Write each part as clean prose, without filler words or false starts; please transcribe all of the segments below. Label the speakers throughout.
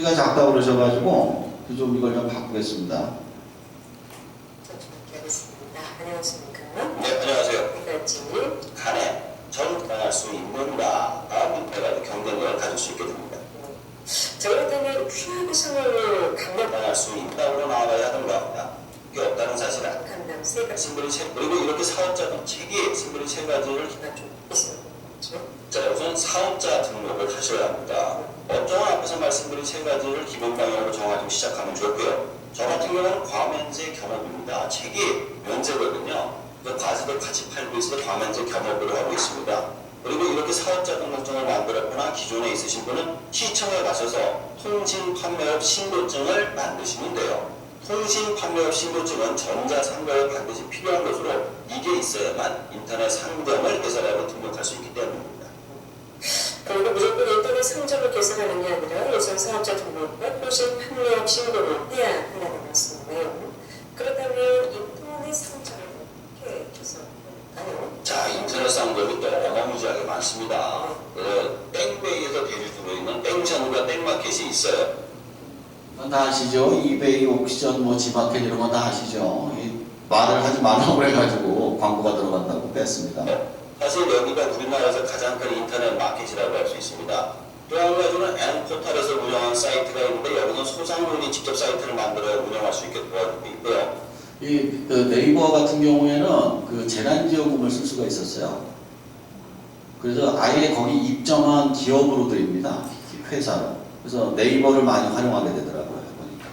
Speaker 1: 소리가 작다고 그러셔가지고 좀 이걸 좀 바꾸겠습니다.
Speaker 2: 하겠습니다. 안녕하십니까?
Speaker 3: 네, 안녕하세요.
Speaker 2: 이달진님.
Speaker 3: 간에 전당할 수 있는가? 문제가 경쟁력을 가질 수 있게 됩니다.
Speaker 2: 자, 그렇다면 취업의 상황을
Speaker 3: 당할 수 있다고 나와야 하던가 그게 없다는 사실은
Speaker 2: 강남 세 가지
Speaker 3: 신분이 그리고 이렇게 사업자는 책이 신분이 세 가지를
Speaker 2: 가 좀 있어요. 그렇죠?
Speaker 3: 자, 우선 사업자 등록을 하셔야 합니다. 업종은 앞에서 말씀드린 세 가지를 기본 방향으로 정하고 시작하면 좋고요. 저 같은 경우는 과면제 겸업입니다. 책이 면제거든요. 과세도 같이 팔고 있어서 과면제 겸업으로 하고 있습니다. 그리고 이렇게 사업자 등록증을 만들었거나 기존에 있으신 분은 시청에 가셔서 통신판매업 신고증을 만드시면 돼요. 통신판매업 신고증은 전자상가에 반드시 필요한 것으로 이게 있어야만 인터넷 상점을 개설하고 등록할 수 있기 때문입니다.
Speaker 2: 그리고 무조건 인터넷 상점을 개설하는 게 아니라 우선 사업자 등록과 통신 판매업 신고를 해야 한다는 말씀인데요. 그렇다면 인터넷 상점을 어떻게 개설할까요?
Speaker 3: 자, 인터넷 상점이 또 어마무지하게 많습니다. 땡베이에서 대주주로 있는 땡션과 땡마켓이 있어요.
Speaker 1: 다 아시죠? 이베이, 옥시전, 뭐 지마켓 이런 건 다 아시죠? 말을 하지 말라고 그래가지고 광고가 들어간다고 뺐습니다.
Speaker 3: 사실 여기가 우리나라에서 가장 큰 인터넷 마켓이라고 할 수 있습니다. 또 한 가지는 N포탈에서 운영한 사이트가 있는데 여기는 소상공인이 직접 사이트를 만들어 운영할 수 있게 도와주고 있고요.
Speaker 1: 그 네이버 같은 경우에는 그 재난지원금을 쓸 수가 있었어요. 그래서 아예 거기 입점한 기업으로 드립니다. 회사로. 그래서 네이버를 많이 활용하게 되더라고요. 보니까.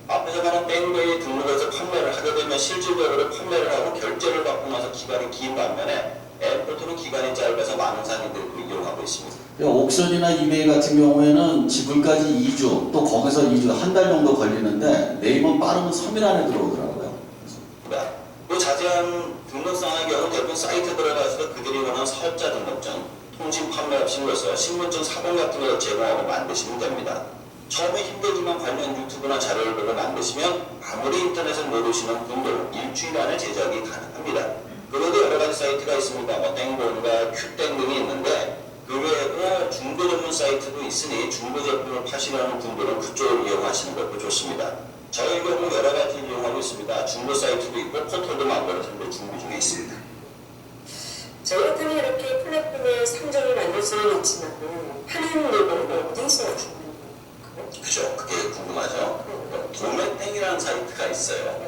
Speaker 3: 앞에서 말한 땡베이 등록해서 판매를 하게 되면 실질적으로 판매를 하고 결제를 받고 나서 기간이 긴 반면에 N포탈은 기간이 짧아서 많은 상인들이 이용하고 있습니다.
Speaker 1: 옥션이나 이베이 같은 경우에는 지불까지 2주, 또 거기서 2주, 한 달 정도 걸리는데 네이버는 빠르면 3일 안에 들어오더라고요.
Speaker 3: 또 자세한 등록상의 경우 대부분 사이트에 들어가서 그들이 원하는 사업자 등록증, 통신 판매업 신고서, 신분증 사본 같은 걸 제공하고 만드시면 됩니다. 처음에 힘들지만 관련 유튜브나 자료를 보고 만드시면 아무리 인터넷을 모르시는 분들 일주일 안에 제작이 가능합니다. 그래도 여러 가지 사이트가 있습니다. 뭐 땡본과 큐땡 등이 있는데 그 외에도 중고 전문 사이트도 있으니 중고 제품을 파시려는 분들은 그쪽을 이용하시는 것도 좋습니다. 저희 경우 여러 가지 이용하고 있습니다. 중고 사이트도 있고 포털도 만들어서 준비 중에 있습니다.
Speaker 2: 자, 그렇다면 이렇게 플랫폼에 상점을 만들 수는 있지만 파는 물건은 어디서 주는 건가요?
Speaker 3: 그죠? 그게 궁금하죠? 도매땡이라는 사이트가 있어요.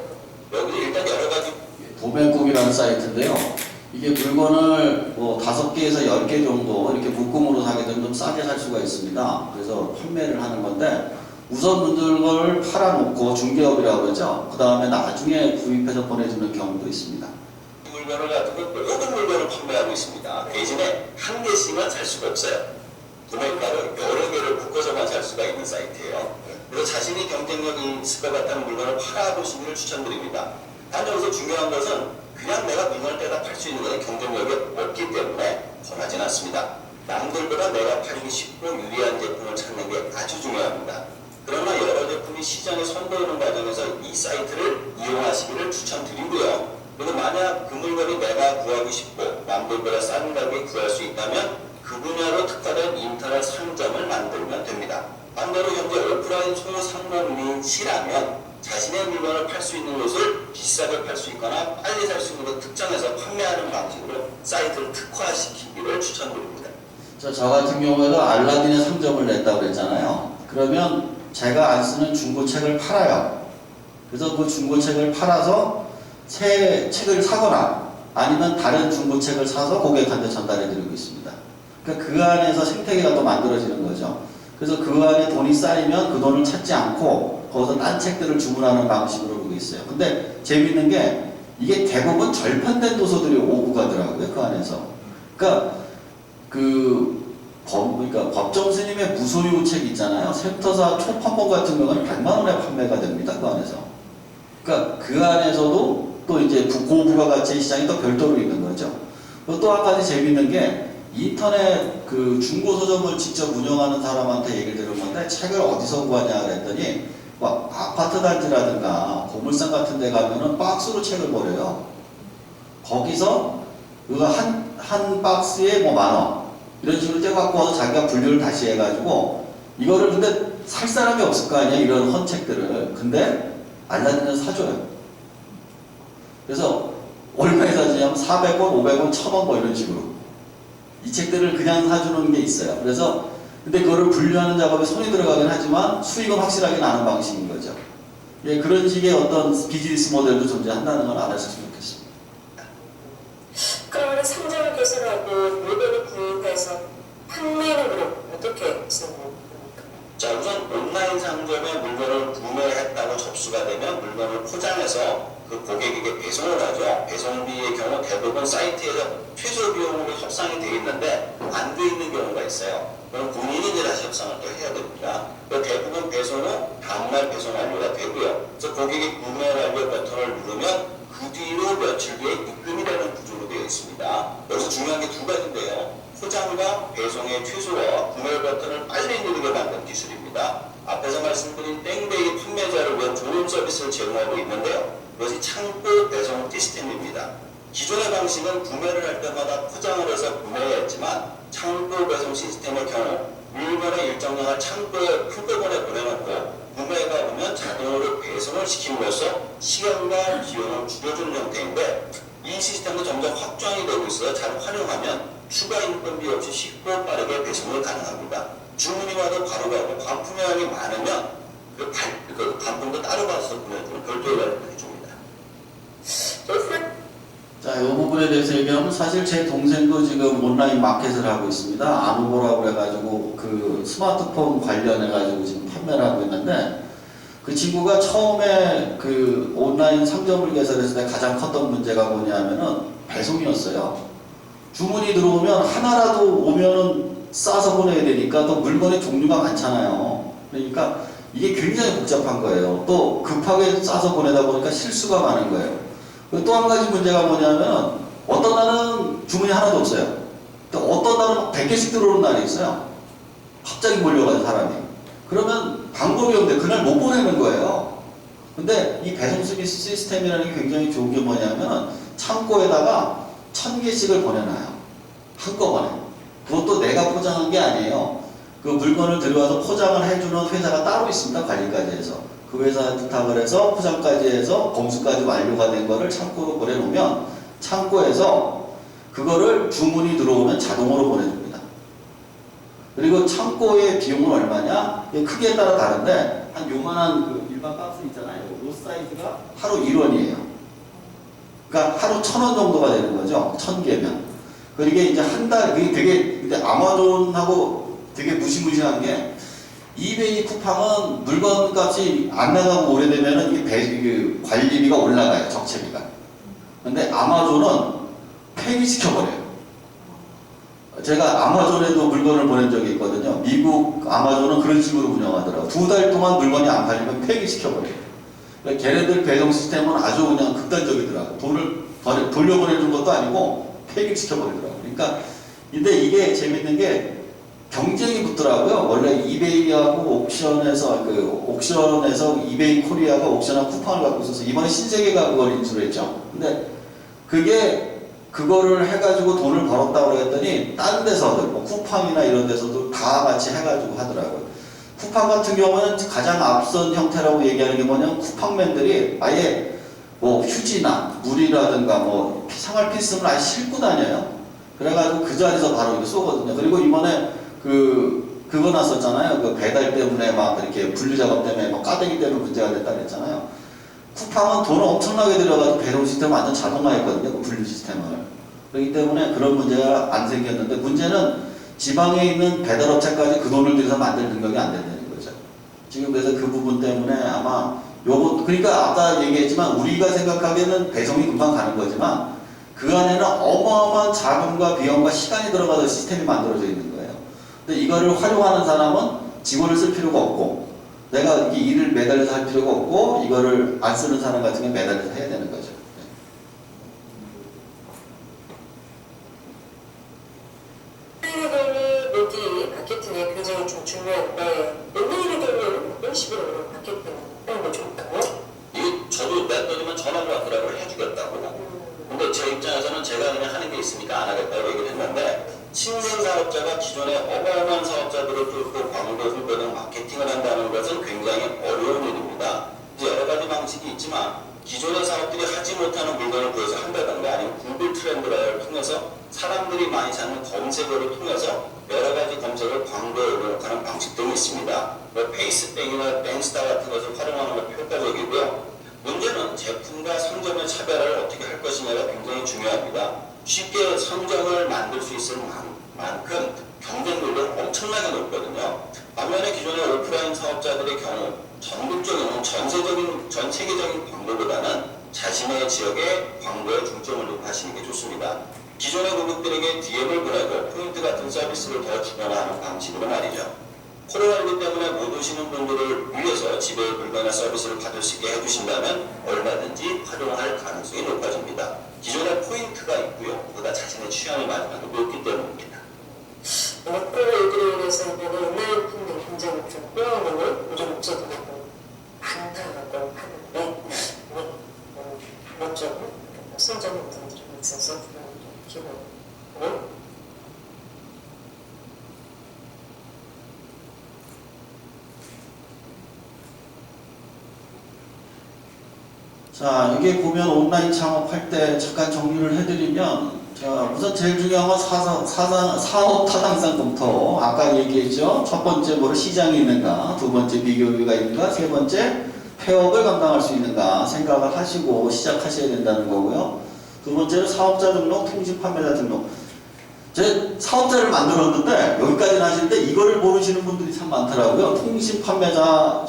Speaker 3: 여기 일단 여러 가지
Speaker 1: 도매국이라는 사이트인데요. 이게 물건을 뭐 5개에서 10개 정도 이렇게 묶음으로 사게 되면 좀 싸게 살 수가 있습니다. 그래서 판매를 하는 건데 우선 물건을 팔아놓고 중개업이라고 그러죠. 그 다음에 나중에 구입해서 보내주는 경우도 있습니다.
Speaker 3: 물건을 가지고 모든 물건을 판매하고 있습니다. 대신에 한 개씩만 살 수가 없어요. 구매가를 여러 개를 묶어서만 살 수가 있는 사이트예요. 그래서 자신이 경쟁력이 있을 것 같다는 물건을 팔아보시기를 추천드립니다. 단 여기서 중요한 것은 그냥 내가 물건을 떼다 팔 수 있는 것은 경쟁력이 없기 때문에 권하진 않습니다. 남들보다 내가 팔기 쉽고 유리한 제품을 찾는 게 아주 중요합니다. 그러나 여러 제품이 시장에 선보이는 과정에서 이 사이트를 이용하시기를 추천드리고요. 그리고 만약 그 물건이 내가 구하기 쉽고 남들보다 싼 가격에 구할 수 있다면 그 분야로 특화된 인터넷 상점을 만들면 됩니다. 반대로 현재 오프라인 소상공인이시라면 자신의 물건을 팔 수 있는 곳을 비싸게 팔 수 있거나 빨리 살 수 있는 곳 특정해서 판매하는 방식으로 사이트를 특화시키기를 추천드립니다.
Speaker 1: 저 같은 경우에도 알라딘의 상점을 냈다고 그랬잖아요. 그러면 제가 안 쓰는 중고책을 팔아요. 그래서 그 중고책을 팔아서 새 책을 사거나 아니면 다른 중고책을 사서 고객한테 전달해 드리고 있습니다. 그러니까 그 안에서 생태계가 또 만들어지는 거죠. 그래서 그 안에 돈이 쌓이면 그 돈을 찾지 않고 거기서 딴 책들을 주문하는 방식으로 하고 있어요. 근데 재밌는 게 이게 대부분 절판된 도서들이 오고 가더라고요. 그 안에서. 그러니까 그러니까 법정 스님의 무소유 책 있잖아요. 샘터사 초판본 같은 경우는 100만 원에 판매가 됩니다. 그 안에서. 그러니까 그 안에서도 또 이제 고부가가치 시장이 또 별도로 있는 거죠. 또 한 가지 재밌는 게 인터넷 그 중고 서점을 직접 운영하는 사람한테 얘기를 들은 건데 책을 어디서 구하냐 그랬더니 막 아파트 단지라든가 고물상 같은 데 가면은 박스로 책을 버려요. 거기서 그거 한 박스에 뭐 10,000원 이런 식으로 떼갖고 와서 자기가 분류를 다시 해가지고 이거를 근데 살 사람이 없을 거 아니야, 이런 헌책들을. 근데 알라딘은 사줘요. 그래서 얼마에 사주냐면 400원, 500원, 1000원 뭐 이런 식으로 이 책들을 그냥 사주는 게 있어요. 그래서 근데 그거를 분류하는 작업에 손이 들어가긴 하지만 수익은 확실하게 나는 방식인 거죠. 예, 그런 식의 어떤 비즈니스 모델도 존재한다는 걸 알아주셨으면 좋겠습니다.
Speaker 2: 그러면 상점을 개설하고 물건을 구입해서 판매는 그럼 어떻게 진행합니까?
Speaker 3: 자, 우선 온라인 상점에 물건을 구매했다고 접수가 되면 물건을 포장해서 그 고객에게 배송을 하죠. 배송비의 경우 대부분 사이트에서 최소 비용으로 협상이 되어 있는데 안 되어 있는 경우가 있어요. 그럼 본인이 이제 다시 협상을 또 해야 됩니다. 대부분 배송 후 다음날 배송 완료가 되고요. 그래서 고객이 구매 완료 버튼을 누르면 그 뒤로 며칠 뒤에 입금이 되는 구조로 되어 있습니다. 여기서 중요한 게 두 가지인데요. 포장과 배송의 최소화, 구매 버튼을 빨리 누르게 만든 기술입니다. 앞에서 말씀드린 땡베이 판매자를 위한 좋은 서비스를 제공하고 있는데요. 이것이 창고 배송 시스템입니다. 기존의 방식은 구매를 할 때마다 포장을 해서 구매했지만 창고 배송 시스템의 경우 물건의 일정량을 창고에 한꺼번에 보내놓고 구매가 오면 자동으로 배송을 시킴으로써 시간과 비용을 줄여주는 형태인데 이 시스템도 점점 확장이 되고 있어 잘 활용하면 추가 인건비 없이 쉽고 빠르게 배송이 가능합니다. 주문이 와도 바로 가고 반품의 양이 많으면 그 반품도 따로 받아서 보내주는 별도의 관리를 해줍니다.
Speaker 1: 자, 이 부분에 대해서 얘기하면 사실 제 동생도 지금 온라인 마켓을 하고 있습니다. 아누보라고 그래가지고 그 스마트폰 관련해가지고 지금 판매를 하고 있는데 그 친구가 처음에 그 온라인 상점을 개설했을 때 가장 컸던 문제가 뭐냐면은 배송이었어요. 주문이 들어오면 하나라도 오면은 싸서 보내야 되니까 또 물건의 종류가 많잖아요. 그러니까 이게 굉장히 복잡한 거예요. 또 급하게 싸서 보내다 보니까 실수가 많은 거예요. 또 한 가지 문제가 뭐냐면 어떤 날은 주문이 하나도 없어요. 또 어떤 날은 100개씩 들어오는 날이 있어요. 갑자기 몰려가는 사람이. 그러면 방법이 없는데 그날 못 보내는 거예요. 근데 이 배송 서비스 시스템이라는 게 굉장히 좋은 게 뭐냐면 창고에다가 1000개씩을 보내놔요. 한꺼번에. 그것도 내가 포장한 게 아니에요. 그 물건을 들어와서 포장을 해주는 회사가 따로 있습니다. 관리까지 해서. 그 회사에 부탁을 해서 포장까지 해서 검수까지 완료가 된 거를 창고로 보내놓으면 창고에서 그거를 주문이 들어오면 자동으로 보내줍니다. 그리고 창고의 비용은 얼마냐? 크기에 따라 다른데 한 요만한 그 일반 박스 있잖아요. 이 사이즈가 하루 1원이에요. 그러니까 하루 1000원 정도가 되는 거죠. 1000개면. 그게 이제 한 달, 그게 되게, 근데 아마존하고 되게 무시무시한 게 이베이 쿠팡은 물건 값이 안 나가고 오래되면은 이게 관리비가 올라가요. 적체비가. 근데 아마존은 폐기시켜버려요. 제가 아마존에도 물건을 보낸 적이 있거든요. 미국 아마존은 그런 식으로 운영하더라고요. 2달 동안 물건이 안 팔리면 폐기시켜버려요. 그러니까 걔네들 배송 시스템은 아주 그냥 극단적이더라고요. 돈을 돌려보내는 것도 아니고 폐기시켜버리더라고요. 그러니까 근데 이게 재밌는 게 경쟁이 붙더라고요. 원래 이베이하고 옥션에서 이베이 코리아가 옥션하고 쿠팡을 갖고 있어서 이번에 신세계가 그걸 인수했죠. 근데 그거를 해가지고 돈을 벌었다고 했더니 딴 데서들 뭐 쿠팡이나 이런 데서도 다 같이 해가지고 하더라고요. 쿠팡 같은 경우는 가장 앞선 형태라고 얘기하는 게 뭐냐면 쿠팡맨들이 아예 뭐 휴지나 물이라든가 뭐 생활 필수품을 아예 싣고 다녀요. 그래가지고 그 자리에서 바로 이렇게 쏘거든요. 그리고 이번에 그거 났었잖아요. 그 배달 때문에 막 이렇게 분류 작업 때문에 막 까대기 때문에 문제가 됐다 그랬잖아요. 쿠팡은 돈을 엄청나게 들여가지고 배송 시스템을 완전 자동화했거든요. 그 분류 시스템을. 그렇기 때문에 그런 문제가 안 생겼는데 문제는 지방에 있는 배달업체까지 그 돈을 들여서 만들 능력이 안 된다는 거죠. 지금 그래서 그 부분 때문에 아마 그러니까 아까 얘기했지만 우리가 생각하기에는 배송이 금방 가는 거지만 그 안에는 어마어마한 자금과 비용과 시간이 들어가서 시스템이 만들어져 있는 거예요. 근데 이거를 활용하는 사람은 직원을 쓸 필요가 없고 내가 이 일을 매달려서 할 필요가 없고 이거를 안 쓰는 사람 같은 게 매달려서 해야 되는 거죠.
Speaker 2: 온라인의 모기 마케팅에 굉장히 좀 중요한데 온라인의 경우에는 어떤 식으로 마케팅을 하는 게 좋을까요?
Speaker 3: 저도 냈더니만 전화가 왔더라고요. 해주겠다고. 근데 제 입장에서는 제가 그냥 하는 게 있으니까 안 하겠다고 얘기를 했는데 신생 사업자가 기존의 어마어마한 사업자들을 뚫고 광고, 홍보 등 마케팅을 한다는 것은 굉장히 어려운 일입니다. 이제 여러 가지 방식이 있지만 기존의 사업들이 하지 못하는 물건을 보여서 한다든가 아니면 구글 트렌드를 통해서 사람들이 많이 찾는 검색어를 통해서 여러 가지 검색을 광고에 올려놓는 방식 등이 있습니다. 페이스백이나 뱅스타 같은 것을 활용하는 것도 효과적이고요. 문제는 제품과 상점의 차별화를 어떻게 할 것이냐가 굉장히 중요합니다. 쉽게 상점을 만들 수 있을 만큼 경쟁률은 엄청나게 높거든요. 반면에 기존의 오프라인 사업자들의 경우 전국적인, 전 세계적인 광고보다는 자신의 지역의 광고에 중점을 두고 하시는 게 좋습니다. 기존의 고객들에게 DM을 보내고 포인트 같은 서비스를 더 주거나 하는 방식으로 말이죠. 코로나19 때문에 못 오시는 분들을 위해서 집에 물건이나 서비스를 받을 수 있게 해주신다면 얼마든지 활용할 가능성이 높아집니다. 기존에 포인트가 있고요. 보다 자신의 취향에 맞는 것도 높기 때문입니다.
Speaker 2: 코로나19로 인해서 이번에 온라인 판매 굉장히 좀 꼬아오는 우리 업체들이 많다고 하는데 그런 선전 운동들이 있어서 그런 기본으로
Speaker 1: 자, 이게 보면 온라인 창업할 때 잠깐 정리를 해드리면, 자, 우선 제일 중요한 건 사업 타당성부터 아까 얘기했죠. 첫 번째 뭐를 시장이 있는가, 두 번째 비교유가 있는가, 세 번째 폐업을 감당할 수 있는가 생각을 하시고 시작하셔야 된다는 거고요. 두 번째는 사업자 등록, 통신 판매자 등록. 제 사업자를 만들었는데 여기까지는 하시는데 이거를 모르시는 분들이 참 많더라고요. 통신 판매자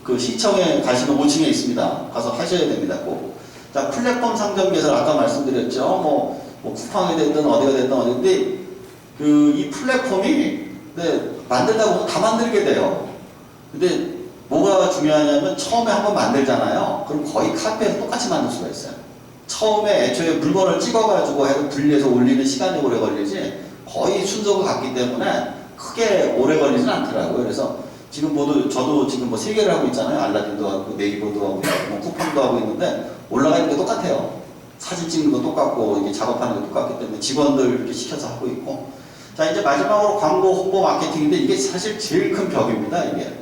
Speaker 1: 그 시청에 가시면 5층에 있습니다. 가서 하셔야 됩니다. 꼭. 자, 플랫폼 상점 개설 아까 말씀드렸죠. 뭐 쿠팡이 됐든 어디가 됐든 어딘데 이 플랫폼이 만들다 보면 다 만들게 돼요. 근데 뭐가 중요하냐면 처음에 한번 만들잖아요. 그럼 거의 카페에서 똑같이 만들 수가 있어요. 처음에 애초에 물건을 찍어가지고 해서 분리해서 올리는 시간이 오래 걸리지 거의 순서가 같기 때문에 크게 오래 걸리진 않더라고요. 그래서 저도 지금 3개를 하고 있잖아요. 알라딘도 하고 네이버도 하고 쿠팡도 하고 있는데 올라가는 게 똑같아요. 사진 찍는 거 똑같고 이게 작업하는 게 똑같기 때문에 직원들 이렇게 시켜서 하고 있고. 자, 이제 마지막으로 광고 홍보 마케팅인데 이게 사실 제일 큰 벽입니다. 이게.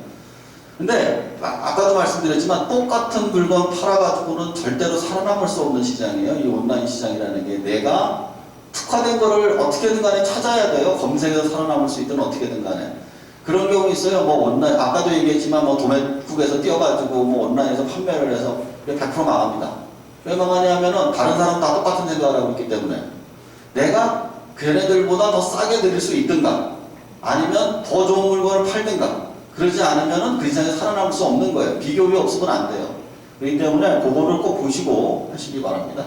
Speaker 1: 근데 아까도 말씀드렸지만 똑같은 물건 팔아가지고는 절대로 살아남을 수 없는 시장이에요. 이 온라인 시장이라는 게 내가 특화된 거를 어떻게든 간에 찾아야 돼요. 검색해서 살아남을 수 있든 어떻게든 간에. 그런 경우 있어요. 온라인, 아까도 얘기했지만 도매국에서 띄어가지고 온라인에서 판매를 해서 100% 망합니다. 왜 망하냐면은 다른 사람 다 똑같은 생각을 하고 있기 때문에 내가 걔네들보다 더 싸게 드릴 수 있든가 아니면 더 좋은 물건을 팔든가 그러지 않으면은 그 시장에 살아남을 수 없는 거예요. 비교가 없으면 안 돼요. 그렇기 때문에 그거를 꼭 보시고 하시기 바랍니다.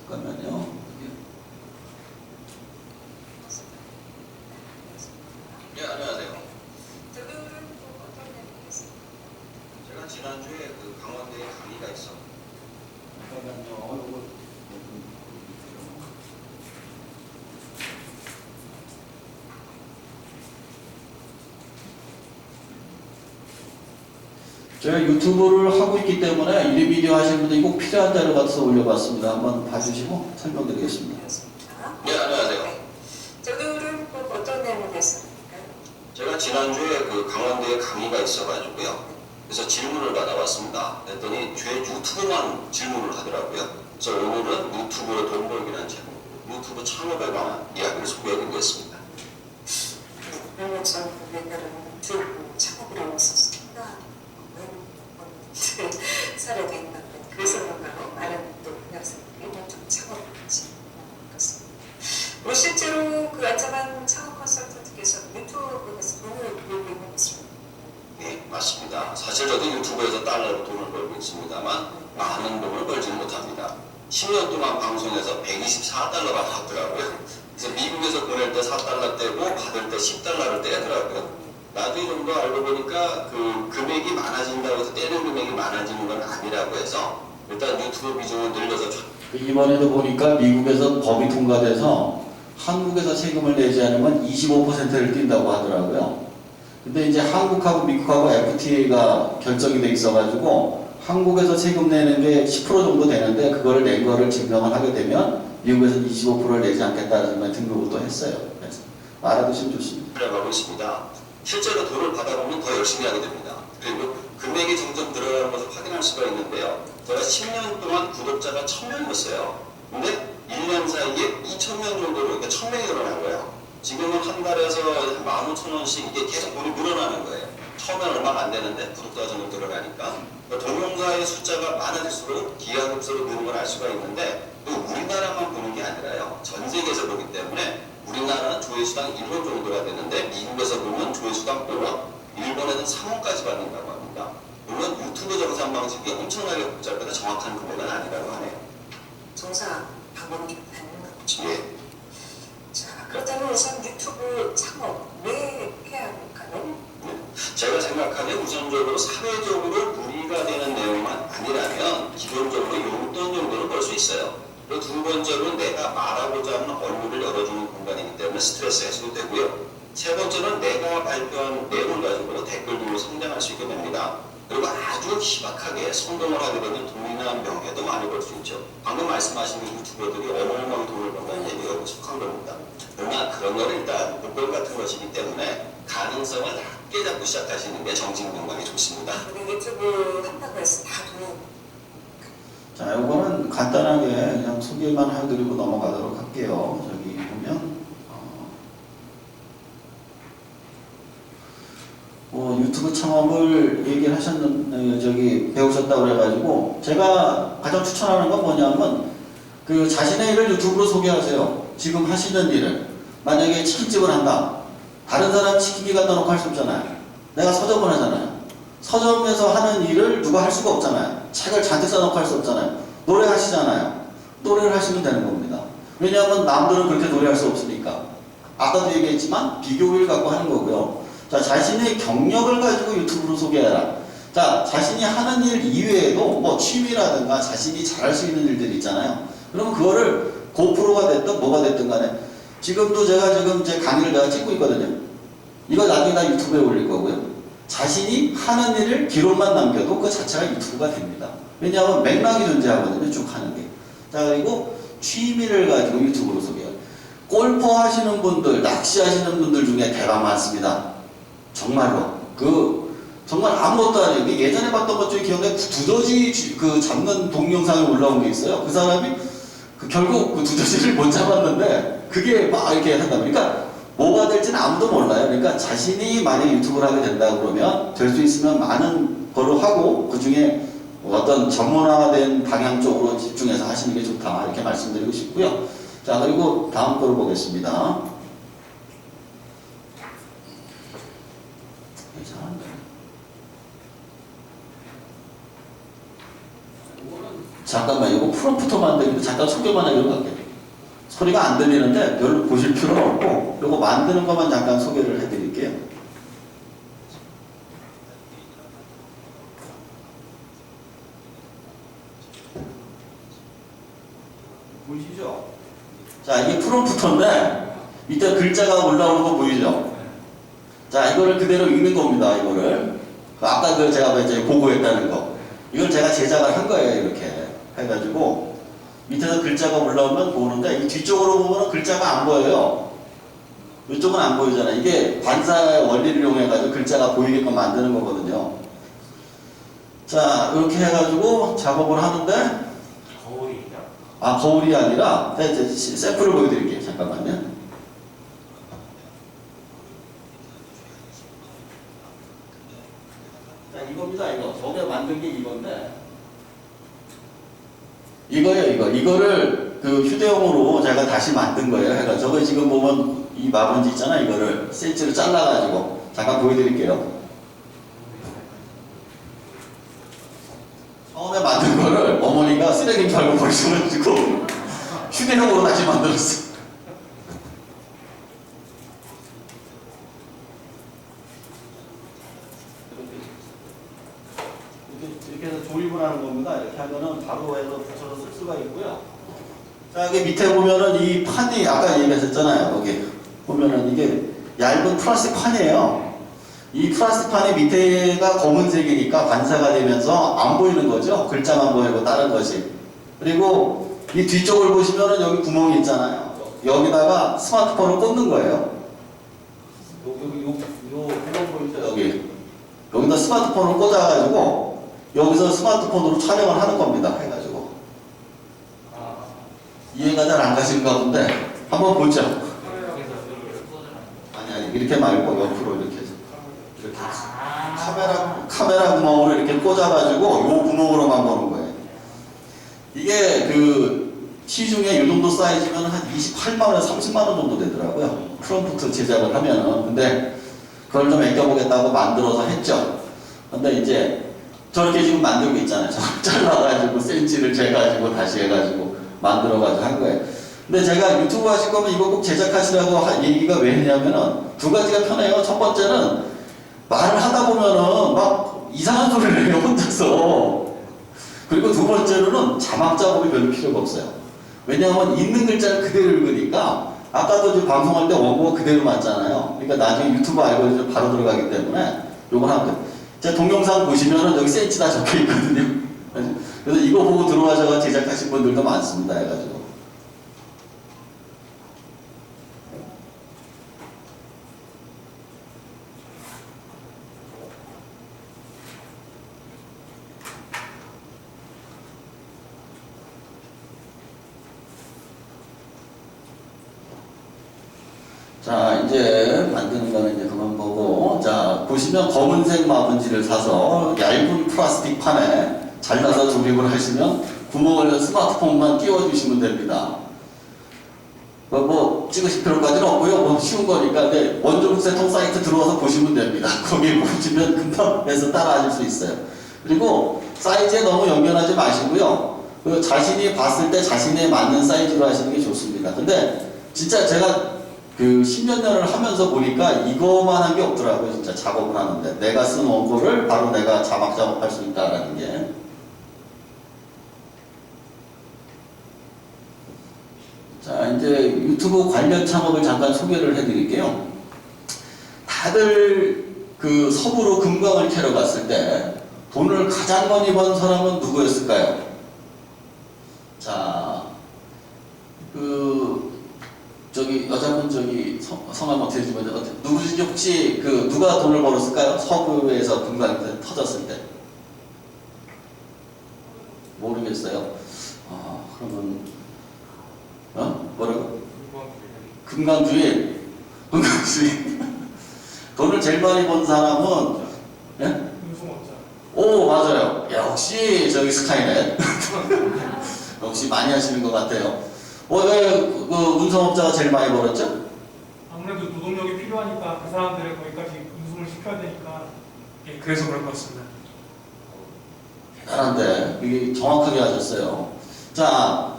Speaker 1: 잠깐만요.
Speaker 3: 네, 안녕하세요. 제가 지난주에 강원대에 강의가 있어.
Speaker 1: 잠깐만요. 제가 유튜브를 하고 있기 때문에 이 비디오 하시는 분들이 꼭 필요한 자료 같아서 올려봤습니다. 한번 봐주시고 설명드리겠습니다.
Speaker 3: 네, 안녕하세요.
Speaker 2: 저들은 어떤 내용이 됐습니까?
Speaker 3: 제가 지난주에 강원대에 강의가 있어가지고요. 그래서 질문을 받아봤습니다. 그랬더니 제 유튜브만 질문을 하더라고요. 그래서 오늘은 유튜브로 돈 벌기라는 제목, 유튜브 창업에 관한 이야기를 소개해드리겠습니다.
Speaker 2: 그러면 전 옛날에 유튜브 창업이라고 썼습니다. 사례도 있는데 그래서 그런가요? 많은 또 학생들이 유튜브 창업을 하지 않았습니다. 실제로 그 안전한 창업 컨설턴트께서 유튜브에서 돈을 벌고 있는 것으로
Speaker 3: 네, 맞습니다. 사실 저도 유튜브에서 달러로 돈을 벌고 있습니다만 많은 돈을 벌지는 못합니다. 10년 동안 방송에서 124달러가 나왔더라고요. 그래서 미국에서 보낼 때 4달러 떼고 받을 때 10달러를 떼더라고요. 나중에 좀 더 알고 보니까 금액이 많아진다고 해서 떼는 금액이 많아지는 건 아니라고 해서 일단 유튜브 비중을 늘려서
Speaker 1: 이번에도 보니까 미국에서 법이 통과돼서 한국에서 세금을 내지 않으면 25%를 띈다고 하더라고요. 근데 이제 한국하고 미국하고 FTA가 결정이 돼 있어가지고 한국에서 세금 내는 게 10% 정도 되는데 그거를 낸 거를 증명을 하게 되면 미국에서 25%를 내지 않겠다는 말 등록을 또 했어요. 그래서 알아두시면 좋습니다.
Speaker 3: 들어가고 있습니다. 실제로 돈을 받아보면 더 열심히 하게 됩니다. 그리고 금액이 점점 늘어나는 것을 확인할 수가 있는데요. 제가 10년 동안 구독자가 1000명이었어요. 근데 1년 사이에 2000명 정도로, 그러니까 1000명이 늘어난 거예요. 지금은 한 달에서 15,000원씩 이게 계속 돈이 늘어나는 거예요. 처음엔 얼마가 안 되는데 구독자가 점점 늘어나니까. 동영상의 숫자가 많아질수록 기하급수로 느는 걸 알 수가 있는데 또 우리나라만 보는 게 아니라요. 전 세계에서 보기 때문에 우리나라는 조회수당 1원 정도가 되는데 미국에서 보면 조회수당 5원, 일본에는 3원까지 받는다고 합니다. 물론 유튜브 정산 방식이 엄청나게 복잡해서 정확한 금액은 아니라고 하네요.
Speaker 2: 정상 방법이 좀 다른 거죠.
Speaker 3: 예.
Speaker 2: 자, 그렇다면 우선 유튜브 창업 왜 해야 할까요?
Speaker 3: 제가 생각하기에 우선적으로 사회적으로 무리가 되는 내용만 아니라면 기본적으로 용돈 정도는 벌 수 있어요. 그리고 두 번째로는 내가 말하고자 하는 언론을 열어주는 공간이기 때문에 스트레스 해소도 되고요. 세 번째는 내가 발표한 내용을 가지고 댓글들로 성장할 수 있게 됩니다. 그리고 아주 희박하게 성공을 하게 되면 돈이나 명예도 많이 벌 수 있죠. 방금 말씀하신 유튜버들이 어마어마하게 돈을 번다는 얘기가 속한 겁니다. 그러나 그런 거는 일단 목별 같은 것이기 때문에 가능성을 낮게 잡고 시작하시는 게 정신 건강에 좋습니다.
Speaker 2: 근데 유튜브 한다고 해서 다 돈.
Speaker 1: 자, 요거는 간단하게 그냥 소개만 해드리고 넘어가도록 할게요. 저기 보면 유튜브 창업을 얘기를 저기 배우셨다고 그래가지고 제가 가장 추천하는 건 뭐냐면 그 자신의 일을 유튜브로 소개하세요. 지금 하시는 일을. 만약에 치킨집을 한다. 다른 사람 치킨기 갖다 놓고 할 수 없잖아요. 내가 서점을 하잖아요. 서점에서 하는 일을 누가 할 수가 없잖아요. 책을 잔뜩 써놓고 할 수 없잖아요. 노래하시잖아요. 노래를 하시면 되는 겁니다. 왜냐하면 남들은 그렇게 노래할 수 없으니까. 아까도 얘기했지만 비교를 갖고 하는 거고요. 자, 자신의 경력을 가지고 유튜브로 소개해라. 자, 자신이 하는 일 이외에도 뭐 취미라든가 자신이 잘할 수 있는 일들이 있잖아요. 그럼 그거를 고프로가 됐든 뭐가 됐든 간에 지금도 제가 지금 제 강의를 내가 찍고 있거든요. 이거 나중에 다 유튜브에 올릴 거고요. 자신이 하는 일을 기록만 남겨도 그 자체가 유튜브가 됩니다. 왜냐하면 맥락이 존재하거든요. 쭉 하는 게. 자, 그리고 취미를 가지고 유튜브로 소개해요. 골프 하시는 분들, 낚시 하시는 분들 중에 대박 많습니다. 정말로. 정말 아무것도 아니에요. 예전에 봤던 것 중에 기억나요? 두더지 잡는 동영상이 올라온 게 있어요. 그 사람이 결국 그 두더지를 못 잡았는데 그게 막 이렇게 한다. 그러니까 뭐가 될지는 아무도 몰라요. 그러니까 자신이 만약에 유튜브를 하게 된다 그러면 될 수 있으면 많은 거로 하고 그 중에 어떤 전문화된 방향 쪽으로 집중해서 하시는 게 좋다. 이렇게 말씀드리고 싶고요. 자, 그리고 다음 거를 보겠습니다. 잠깐만, 이거 프롬프터 만들기도 잠깐 소개만 하기로 할게요. 소리가 안 들리는데 별로 보실 필요는 없고, 이거 만드는 것만 잠깐 소개를 해드릴게요. 보이시죠? 자, 이게 프롬프터인데, 밑에 글자가 올라오는 거 보이죠? 자, 이거를 그대로 읽는 겁니다, 이거를. 아까 제가 이제 보고했다는 거. 이걸 제가 제작을 한 거예요, 이렇게. 해가지고 밑에서 글자가 올라오면 보는데 이 뒤쪽으로 보면 글자가 안 보여요. 이쪽은 안 보이잖아요. 이게 반사의 원리를 이용해가지고 글자가 보이게끔 만드는 거거든요. 자, 이렇게 해가지고 작업을 하는데 거울이 아니라 샘플을 보여드릴게요. 잠깐만요. 자, 이겁니다. 이거 저게 만든 게 이건데 이거예요, 이거를 휴대용으로 제가 다시 만든 거예요. 그러니까 저거 지금 보면 이 마번지 있잖아. 이거를 센치로 잘라가지고 잠깐 보여드릴게요. 처음에 만든 거를 어머니가 쓰레기인 줄 알고 버리셔가지고 휴대용으로 다시 만들었어. 이렇게 해서 조립을 하는 겁니다. 이렇게 하면은 바로 해서 붙여서 쓸 수가 있고요. 자, 여기 밑에 보면은 이 판이 아까 얘기하셨잖아요. 여기 보면은 이게 얇은 플라스틱 판이에요. 이 플라스틱판이 밑에가 검은색이니까 반사가 되면서 안 보이는 거죠. 글자만 보이고 다른 것이. 그리고 이 뒤쪽을 보시면은 여기 구멍이 있잖아요. 여기다가 스마트폰을 꽂는 거예요. 요 구멍 보이죠? 여기다 스마트폰을 꽂아가지고 여기서 스마트폰으로 촬영을 하는 겁니다. 해가지고 이해가 잘 안 가시는가 본데 한번 보죠. 아니 이렇게 말고 옆으로 이렇게 카메라 구멍으로 이렇게 꽂아가지고 요 구멍으로만 보는 거예요. 이게 그 시중에 이 정도 사이즈면 한 28만 원, 30만 원 정도 되더라고요. 프롬프트 제작을 하면은. 근데 그걸 좀 아껴보겠다고 만들어서 했죠. 근데 이제 저렇게 지금 만들고 있잖아요. 잘라가지고 센치를 재가지고 다시 해가지고 만들어가지고 한 거예요. 근데 제가 유튜브 하실 거면 이거 꼭 제작하시라고 한 얘기가 왜 했냐면은 두 가지가 편해요. 첫 번째는 말을 하다 보면은 막 이상한 소리를 해요, 혼자서. 그리고 두 번째로는 자막 작업이 별로 필요가 없어요. 왜냐하면 있는 글자를 그대로 읽으니까 아까도 지금 방송할 때 원고가 그대로 맞잖아요. 그러니까 나중에 유튜브 알고리즘 바로 들어가기 때문에 요걸 하면 돼요. 제 동영상 보시면은 여기 센치 다 적혀 있거든요. 그래서 이거 보고 들어와서 제작하신 분들도 많습니다. 해가지고. 자, 이제 만드는 거는 이제 그만 보고, 자, 보시면 검은색 마분지를 사서 얇은 플라스틱 판에 잘라서 조립을 하시면 구멍을 스마트폰만 끼워주시면 됩니다. 뭐 찍으실 필요까지는 없고요. 뭐 쉬운 거니까. 근데 원조 국세통 사이트 들어와서 보시면 됩니다. 거기 보시면 금방 해서 따라하실 수 있어요. 그리고 사이즈에 너무 연연하지 마시고요. 그 자신이 봤을 때 자신에 맞는 사이즈로 하시는 게 좋습니다. 근데 진짜 제가 그 10몇 년을 하면서 보니까 이거만 한 게 없더라고요. 진짜 작업을 하는데 내가 쓴 원고를 바로 내가 자막 작업할 수 있다라는 게. 자, 이제 유튜브 관련 창업을 잠깐 소개를 해드릴게요. 다들 그 서부로 금강을 캐러 갔을 때 돈을 가장 많이 번 사람은 누구였을까요? 자, 저기 여자분 저기 성함 어떻게 되시면 누구신지 혹시 그 누가 돈을 벌었을까요? 서부에서 금강 터졌을 때 모르겠어요. 그러면 뭐라고? 금강주인. 돈을 제일 많이 번 사람은 예?
Speaker 4: 운송업자.
Speaker 1: 오 맞아요. 역시 저기 스카이넷. 역시 많이 하시는 것 같아요. 왜 그 운송업자가 제일 많이 벌었죠?
Speaker 4: 아무래도 노동력이 필요하니까 그 사람들을 거기까지 운송을 시켜야 되니까 예, 그래서 그럴 것 같습니다.
Speaker 1: 대단한데 이게 정확하게 하셨어요. 자,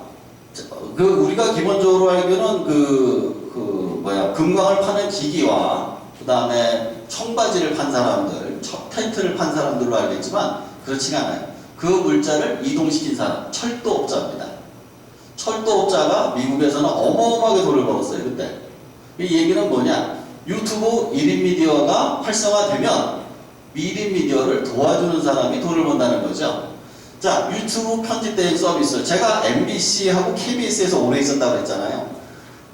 Speaker 1: 우리가 기본적으로 알기로는 금광을 파는 기기와 그 다음에 청바지를 판 사람들, 텐트를 판 사람들로 알겠지만 그렇지가 않아요. 그 물자를 이동시킨 사람, 철도업자입니다. 철도업자가 미국에서는 어마어마하게 돈을 벌었어요, 그때. 이 얘기는 뭐냐? 유튜브 1인 미디어가 활성화되면 1인 미디어를 도와주는 사람이 돈을 번다는 거죠. 자, 유튜브 편집 대행 서비스. 제가 MBC하고 KBS에서 오래 있었다고 했잖아요.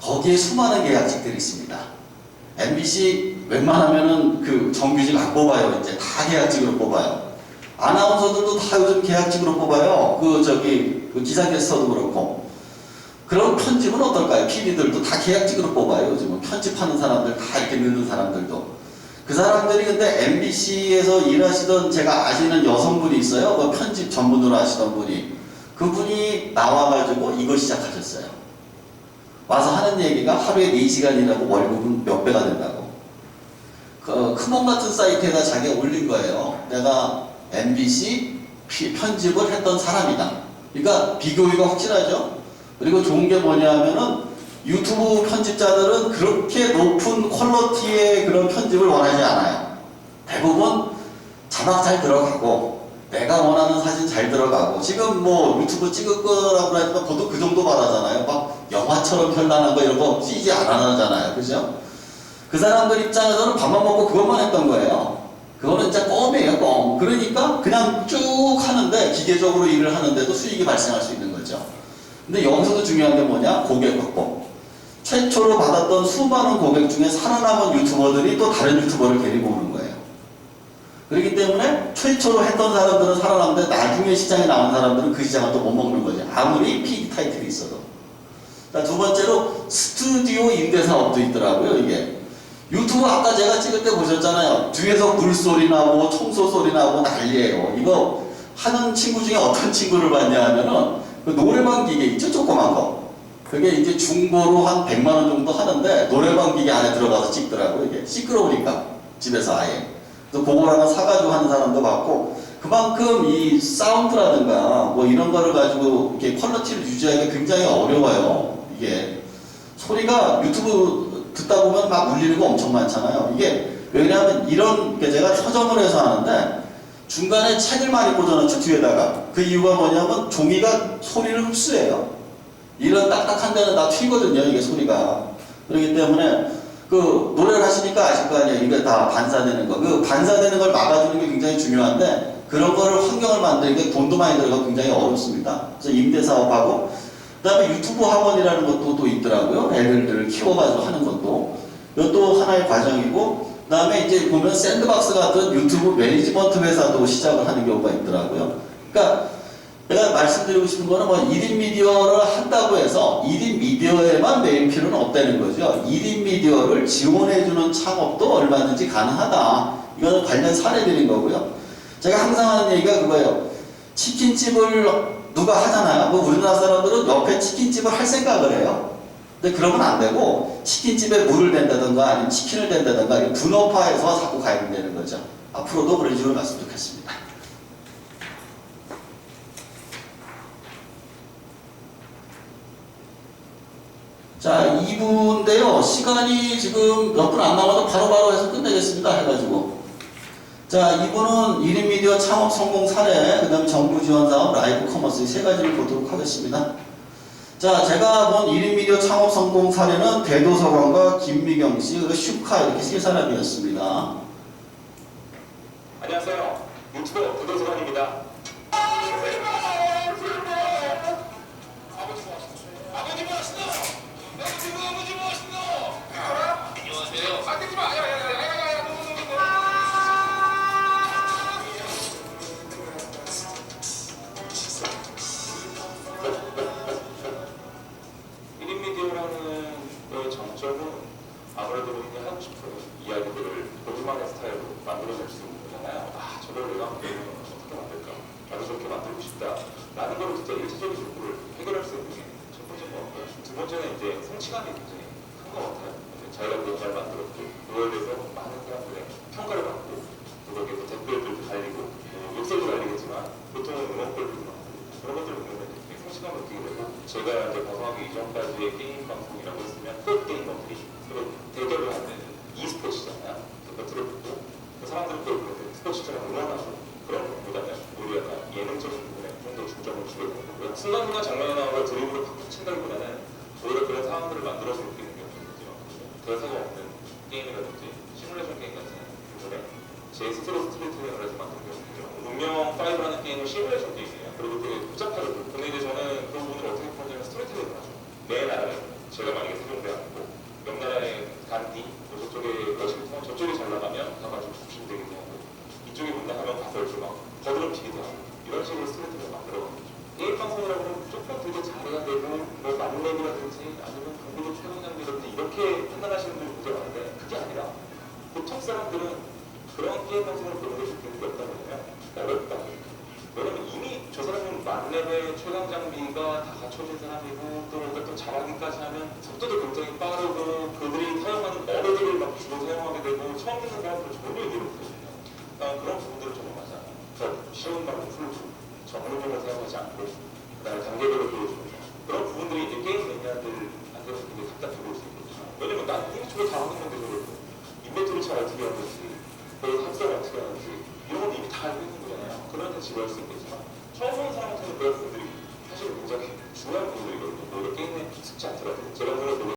Speaker 1: 거기에 수많은 계약직들이 있습니다. MBC 웬만하면은 그 정규직 안 뽑아요. 이제 다 계약직으로 뽑아요. 아나운서들도 다 요즘 계약직으로 뽑아요. 그 기상캐스터도 그렇고. 그런 편집은 어떨까요? PD들도 다 계약직으로 뽑아요. 요즘은 편집하는 사람들, 다 이렇게 넣는 사람들도. 그 사람들이 근데 MBC에서 일하시던 제가 아시는 여성분이 있어요. 그 편집 전문으로 하시던 분이. 그분이 나와가지고 이걸 시작하셨어요. 와서 하는 얘기가 하루에 4시간이라고 월급은 몇 배가 된다고. 크몬 같은 사이트에다 자기가 올린 거예요. 내가 MBC 편집을 했던 사람이다. 그러니까 비교가 확실하죠. 그리고 좋은 게 뭐냐면은 유튜브 편집자들은 그렇게 높은 퀄리티의 그런 편집을 원하지 않아요. 대부분 자막 잘 들어가고 내가 원하는 사진 잘 들어가고 지금 뭐 유튜브 찍을 거라고 하지만 보통 그 정도 말하잖아요. 막 영화처럼 현란한 거 이런 거 CG 안 하잖아요. 그죠? 그 사람들 입장에서는 밥만 먹고 그것만 했던 거예요. 그거는 진짜 껌이에요, 껌. 그러니까 그냥 쭉 하는데 기계적으로 일을 하는데도 수익이 발생할 수 있는 거죠. 근데 여기서도 중요한 게 뭐냐? 고객 확보. 최초로 받았던 수많은 고객 중에 살아남은 유튜버들이 또 다른 유튜버를 데리고 오는 거예요. 그렇기 때문에 최초로 했던 사람들은 살아남는데 나중에 시장에 나온 사람들은 그 시장을 또 못 먹는 거죠. 아무리 피 타이틀이 있어도. 두 번째로 스튜디오 임대 사업도 있더라고요, 이게. 유튜브 아까 제가 찍을 때 보셨잖아요. 뒤에서 물소리 나고 청소 소리 나고 난리예요. 이거 하는 친구 중에 어떤 친구를 봤냐 하면은 그 노래방 기계 있죠? 조그만 거. 그게 이제 중고로 한 100만 원 정도 하는데 노래방 기계 안에 들어가서 찍더라고요. 이게 시끄러우니까 집에서 아예. 그래서 그걸 하나 사가지고 하는 사람도 봤고 그만큼 이 사운드라든가 뭐 이런 거를 가지고 이렇게 퀄리티를 유지하기가 굉장히 어려워요. 이게 소리가 유튜브 듣다 보면 막 울리는 거 엄청 많잖아요. 이게 왜냐하면 이런 게 제가 서점을 해서 하는데 중간에 책을 많이 꽂아놓죠, 뒤에다가. 그 이유가 뭐냐면 종이가 소리를 흡수해요. 이런 딱딱한 데는 다 튀거든요, 이게 소리가. 그렇기 때문에 그 노래를 하시니까 아실 거 아니에요. 이게 다 반사되는 거. 그 반사되는 걸 막아주는 게 굉장히 중요한데 그런 거를 환경을 만드는 게 돈도 많이 들어가고 굉장히 어렵습니다. 그래서 임대 사업하고 그 다음에 유튜브 학원이라는 것도 또 있더라고요. 애들을 키워가지고 하는 것도. 이것도 하나의 과정이고 그 다음에 이제 보면 샌드박스 같은 유튜브 매니지먼트 회사도 시작을 하는 경우가 있더라고요. 그러니까 제가 말씀드리고 싶은 거는 뭐 1인 미디어를 한다고 해서 1인 미디어에만 매일 필요는 없다는 거죠. 1인 미디어를 지원해주는 창업도 얼마든지 가능하다. 이거는 관련 사례들인 거고요. 제가 항상 하는 얘기가 그거예요. 치킨집을 누가 하잖아요. 뭐 우리나라 사람들은 옆에 치킨집을 할 생각을 해요. 근데 그러면 안 되고 치킨집에 물을 댄다든가 아니면 치킨을 댄다든가 분업화해서 자꾸 가야 되는 거죠. 앞으로도 그런 식으로 갔으면 좋겠습니다. 자, 2부인데요. 시간이 지금 몇 분 안 남아서 바로바로 해서 끝내겠습니다. 해가지고. 자, 2부는 1인 미디어 창업 성공 사례, 그 다음에 정부 지원 사업, 라이브 커머스 이 세 가지를 보도록 하겠습니다. 자, 제가 본 1인 미디어 창업 성공 사례는 대도서관과 김미경 씨, 그리고 슈카 이렇게 세 사람이었습니다.
Speaker 3: 안녕하세요. 유튜버 대도서관입니다. 아버지 멋있어! 아버지 멋있어! 안녕하세요. 안되지 마! 야야야야야야야! 미디어라는 거의 장점은 아무래도 우리가 하고 싶은 이야기들을 본인만의 스타일로 만들어낼 수 있는 거잖아요. 아, 저걸 내가 게임을 어떻게 만들까? 나도 저렇게 만들고 싶다. 라는 걸 진짜 일차적인 욕구를 해결할 수 있는 게 첫 번째인 것 같고요. 두 번째는 이제 성취감이 굉장히 큰 것 같아요. 자기가 그걸 잘 만들었고, 그거에 대해서 많은 사람들의 평가를 받고, 그거에 대해서 댓글들도 달리고, 욕설도 달리겠지만, 보통은 응원글도 많고, 그런 것들을 보면 되게 성취감을 느끼게 되고, 제가 이제 방송하기 이전까지의 게임 방송이라고 했으면, 게임 방송이 그리고 대결을 하는 e스포츠잖아요. 그것들을 보고, 그 사람들을 보고 스포츠처럼 응원하고, 그런 것보다는 우리 약간 예능적인 부분에 좀 더 중점을 주게 되는 거고요. 순간순간 장면에 나오는 걸 드립으로 팍팍 친다기보다는 오히려 그런 상황들을 만들어서 느끼는 경우가 있거든요. 대사가 없는 게임이라든지 시뮬레이션 게임 같은 부분에 제 스스로 스토리텔링을 해서 만든 경우가 있죠. 운명 5라는 게임은 시뮬레이션 게임이에요. 그리고 되게 복잡하거든요. 근데 이제 저는 그 부분을 어떻게 보냐면 스토리텔링을 하죠. 내 나라에 제가 만약에 세종대왕이고 옆 나라에 간디, 저쪽에 워싱턴, 저쪽이 잘 나가면 가가지고 죽시면 되기도 하고 이쪽에 못나 하면 가서 이렇게 막 버드름 피기도 하고 이런 식으로 스토리텔링을 만들어가는 거죠. 게임 방송이라고 하면 무조건 되게 잘해야 되고 뭐 만렙이라든지 아니면 강도도 최강장비라든지 이렇게 판단하시는 분들이 굉장히 많은데 그게 아니라 보통 사람들은 그런 게임 방송을 보는 게 좋겠는 게 없다고 하면 어렵다. 왜냐면 이미 저 사람은 만렙의 최강장비가 다 갖춰진 사람이고 또 뭔가 또 잘하기까지 하면 속도도 굉장히 빠르고 그들이 사용하는 어뢰들을 막 주로 사용하게 되고 처음 듣는 사람들은 전혀 이해를 못하거든요. 그런 부분들을 적용하자. 쉬운 방법 풀고 전문용어를 사용하지 않고 그다음에 단계별로 보여주는 거 그런 부분들이 이제 게임 매니아들한테는 굉장히 답답해 보일 수 있거든요. 왜냐면 난 이미 저걸 다 하는 건데 저걸 인벤토리 잘 어떻게 하는지 거기서 합성을 어떻게 하는지 이런 건 이미 다 알고 있는 거잖아요. 그런 데 지루할 수 있겠지만 처음 보는 사람한테는 그런 부분들이 사실 굉장히 중요한 부분들이거든요. 오히려 게임에 익숙지 않더라도 제가 오늘 보고